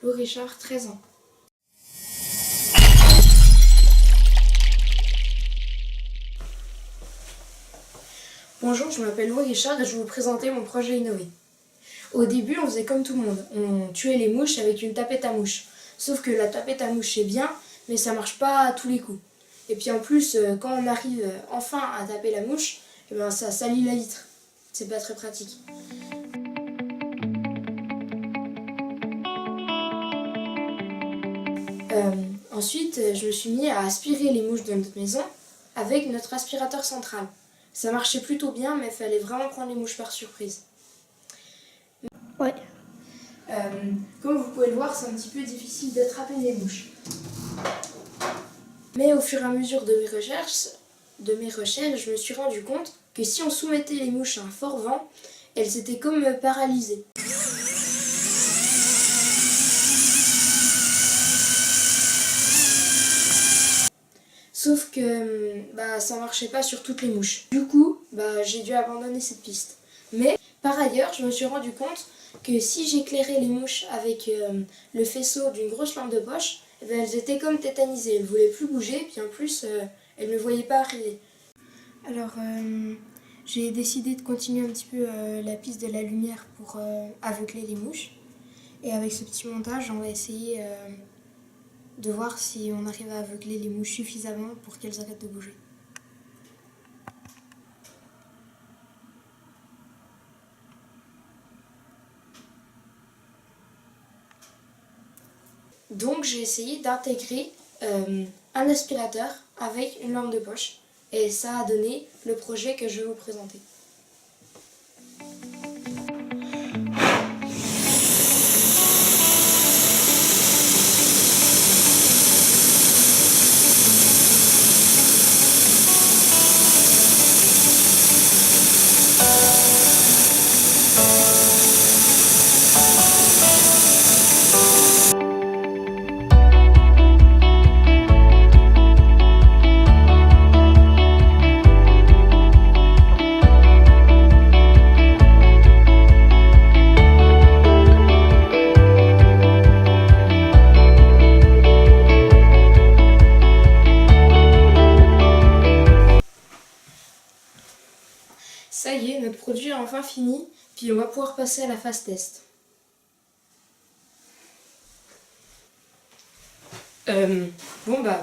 Lo Richard, 13 ans. Bonjour, je m'appelle Louis Richard et je vais vous présenter mon projet innové. Au début, on faisait comme tout le monde. On tuait les mouches avec une tapette à mouches. Sauf que la tapette à mouches, c'est bien, mais ça marche pas à tous les coups. Et puis en plus, quand on arrive enfin à taper la mouche, eh ben, ça salit la vitre. C'est pas très pratique. Ensuite, je me suis mis à aspirer les mouches de notre maison avec notre aspirateur central. Ça marchait plutôt bien, mais il fallait vraiment prendre les mouches par surprise. Ouais. Comme vous pouvez le voir, c'est un petit peu difficile d'attraper les mouches. Mais au fur et à mesure de mes recherches, je me suis rendu compte que si on soumettait les mouches à un fort vent, elles étaient comme paralysées. Sauf que ça marchait pas sur toutes les mouches. Du coup, j'ai dû abandonner cette piste. Mais par ailleurs, je me suis rendu compte que si j'éclairais les mouches avec le faisceau d'une grosse lampe de poche, elles étaient comme tétanisées. Elles ne voulaient plus bouger, puis en plus, elles ne voyaient pas arriver. Alors, j'ai décidé de continuer un petit peu la piste de la lumière pour aveugler les mouches. Et avec ce petit montage, on va essayer de voir si on arrive à aveugler les mouches suffisamment pour qu'elles arrêtent de bouger. Donc j'ai essayé d'intégrer un aspirateur avec une lampe de poche et ça a donné le projet que je vais vous présenter. Ça y est, notre produit est enfin fini, puis on va pouvoir passer à la phase test.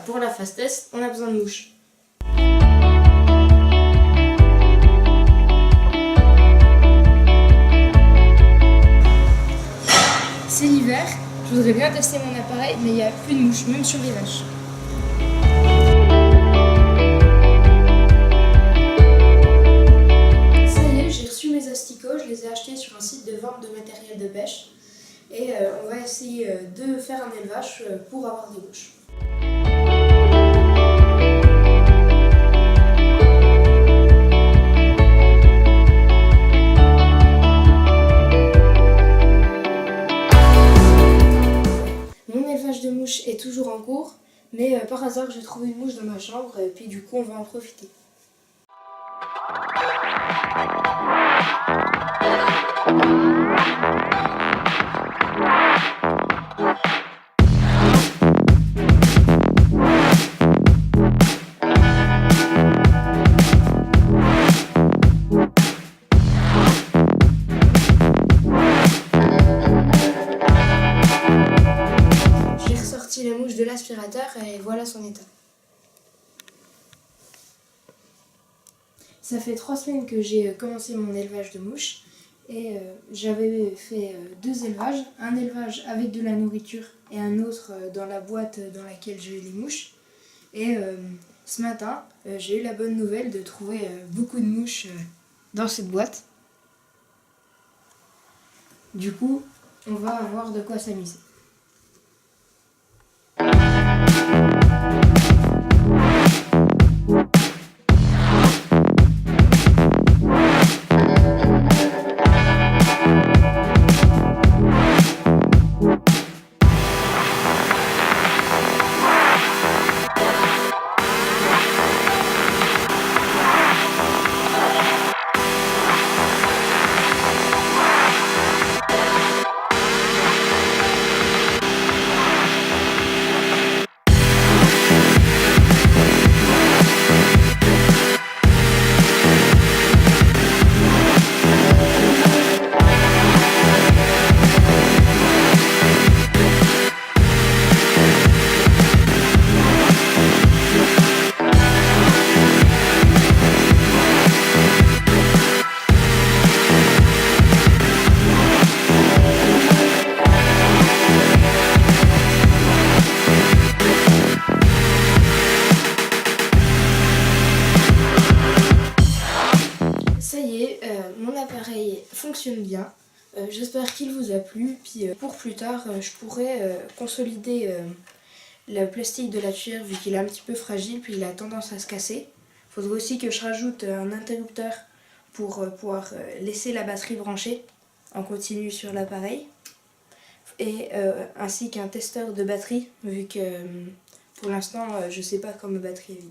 Pour la phase test, on a besoin de mouches. C'est l'hiver, je voudrais bien tester mon appareil, mais il n'y a plus de mouches, même sur les vaches. Je les ai achetés sur un site de vente de matériel de pêche et on va essayer de faire un élevage pour avoir des mouches. Mon élevage de mouches est toujours en cours, mais par hasard j'ai trouvé une mouche dans ma chambre et puis du coup on va en profiter. J'ai ressorti la mouche de l'aspirateur et voilà son état. Ça fait 3 semaines que j'ai commencé mon élevage de mouches et j'avais fait 2 élevages. Un élevage avec de la nourriture et un autre dans la boîte dans laquelle j'ai les mouches. Et ce matin, j'ai eu la bonne nouvelle de trouver beaucoup de mouches dans cette boîte. Du coup, on va avoir de quoi s'amuser. fonctionne bien. J'espère qu'il vous a plu. Puis pour plus tard, je pourrais consolider le plastique de la tuyère vu qu'il est un petit peu fragile, puis il a tendance à se casser. Il faudrait aussi que je rajoute un interrupteur pour pouvoir laisser la batterie branchée en continu sur l'appareil. Et ainsi qu'un testeur de batterie vu que pour l'instant je sais pas quand ma batterie est vide.